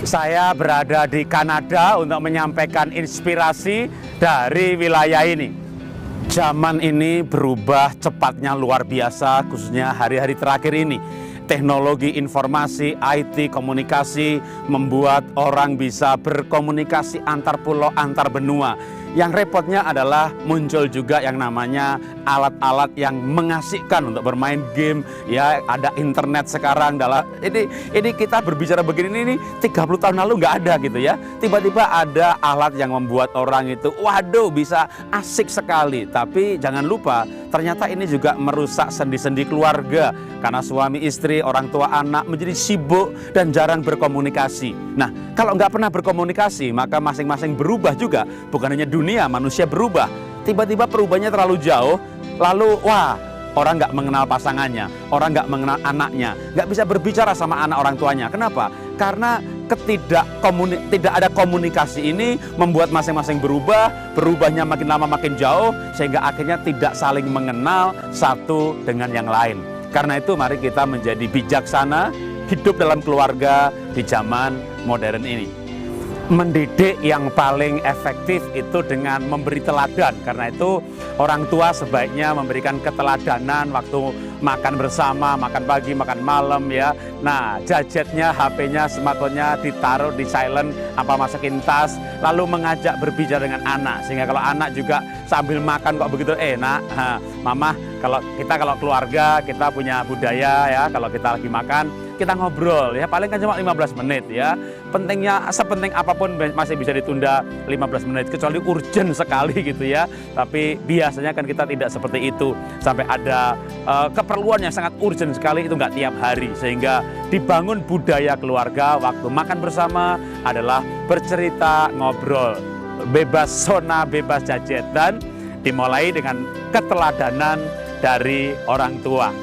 Saya berada di Kanada untuk menyampaikan inspirasi dari wilayah ini. Zaman ini berubah cepatnya luar biasa, khususnya hari-hari terakhir ini. Teknologi informasi, IT, komunikasi membuat orang bisa berkomunikasi antar pulau, antar benua. Yang repotnya adalah muncul juga yang namanya alat-alat yang mengasihkan untuk bermain game. Ya, ada internet sekarang. Ini kita berbicara begini ini 30 tahun lalu nggak ada gitu ya. Tiba-tiba ada alat yang membuat orang itu, waduh, bisa asik sekali. Tapi jangan lupa, ternyata ini juga merusak sendi-sendi keluarga. Karena suami istri, orang tua anak menjadi sibuk dan jarang berkomunikasi. Nah, kalau nggak pernah berkomunikasi, maka masing-masing berubah juga. Bukan hanya dunia, manusia berubah. Tiba-tiba perubahannya terlalu jauh, lalu wah, orang nggak mengenal pasangannya, orang nggak mengenal anaknya, nggak bisa berbicara sama anak orang tuanya. Kenapa? Karena tidak ada komunikasi ini membuat masing-masing berubahnya makin lama makin jauh, sehingga akhirnya tidak saling mengenal satu dengan yang lain. Karena itu mari kita menjadi bijaksana, hidup dalam keluarga di zaman modern ini. Mendidik yang paling efektif itu dengan memberi teladan. Karena itu orang tua sebaiknya memberikan keteladanan waktu makan bersama, makan pagi, makan malam ya. Nah, gadgetnya, HP-nya, smartphone-nya ditaruh di silent, apa masukin tas, lalu mengajak berbicara dengan anak. Sehingga kalau anak juga sambil makan kok begitu enak. Mama, kalau keluarga kita punya budaya ya, kalau kita lagi makan kita ngobrol ya, paling kan cuma 15 menit ya. Pentingnya, sepenting apapun masih bisa ditunda 15 menit, kecuali urgent sekali gitu ya. Tapi biasanya kan kita tidak seperti itu. Sampai ada keperluan yang sangat urgent sekali, itu nggak tiap hari. Sehingga dibangun budaya keluarga waktu makan bersama adalah bercerita, ngobrol, bebas zona, bebas gadget, dan dimulai dengan keteladanan dari orang tua.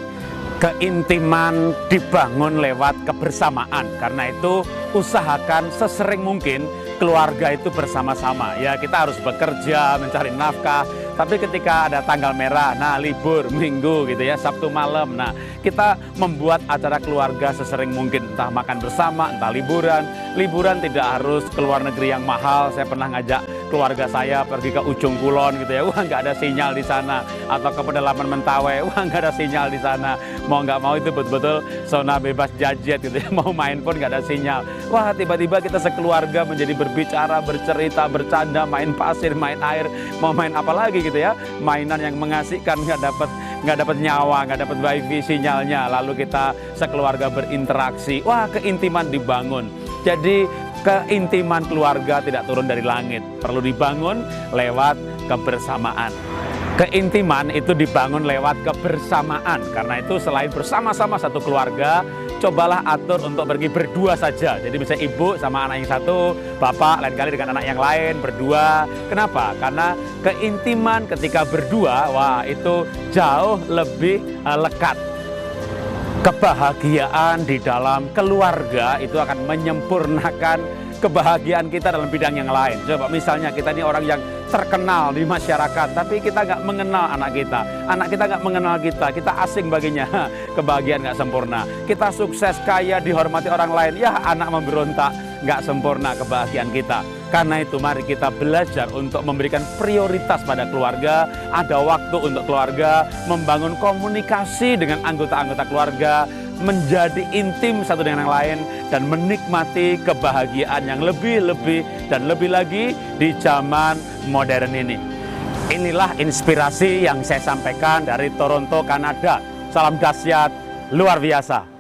Keintiman dibangun lewat kebersamaan. Karena itu usahakan sesering mungkin keluarga itu bersama-sama. Ya, kita harus bekerja, mencari nafkah. Tapi ketika ada tanggal merah, nah libur, minggu gitu ya, Sabtu malam. Nah, kita membuat acara keluarga sesering mungkin. Entah makan bersama, entah liburan. Liburan tidak harus ke luar negeri yang mahal. Saya pernah ngajak keluarga saya pergi ke ujung kulon gitu ya. Wah, nggak ada sinyal di sana. Atau ke pedalaman Mentawai. Wah, nggak ada sinyal di sana. Mau nggak mau itu betul-betul zona bebas gadget gitu ya. Mau main pun nggak ada sinyal. Wah, tiba-tiba kita sekeluarga menjadi berbicara, bercerita, bercanda, main pasir, main air, mau main apa lagi gitu ya. Mainan yang mengasihkan, nggak dapat nyawa, nggak dapat wifi sinyalnya. Lalu kita sekeluarga berinteraksi. Wah, keintiman dibangun. Jadi keintiman keluarga tidak turun dari langit, perlu dibangun lewat kebersamaan. Keintiman itu dibangun lewat kebersamaan. Karena itu selain bersama-sama satu keluarga, cobalah atur untuk pergi berdua saja. Jadi bisa ibu sama anak yang satu, bapak lain kali dengan anak yang lain, berdua. Kenapa? Karena keintiman ketika berdua, wah itu jauh lebih lekat. Kebahagiaan di dalam keluarga itu akan menyempurnakan kebahagiaan kita dalam bidang yang lain. Coba misalnya kita ini orang yang terkenal di masyarakat, tapi kita nggak mengenal anak kita nggak mengenal kita asing baginya, kebahagiaan nggak sempurna. Kita sukses, kaya, dihormati orang lain, ya anak memberontak, nggak sempurna kebahagiaan kita. Karena itu mari kita belajar untuk memberikan prioritas pada keluarga, ada waktu untuk keluarga, membangun komunikasi dengan anggota-anggota keluarga, menjadi intim satu dengan yang lain, dan menikmati kebahagiaan yang lebih dan lebih lagi di zaman modern ini. Inilah inspirasi yang saya sampaikan dari Toronto, Kanada. Salam dahsyat luar biasa.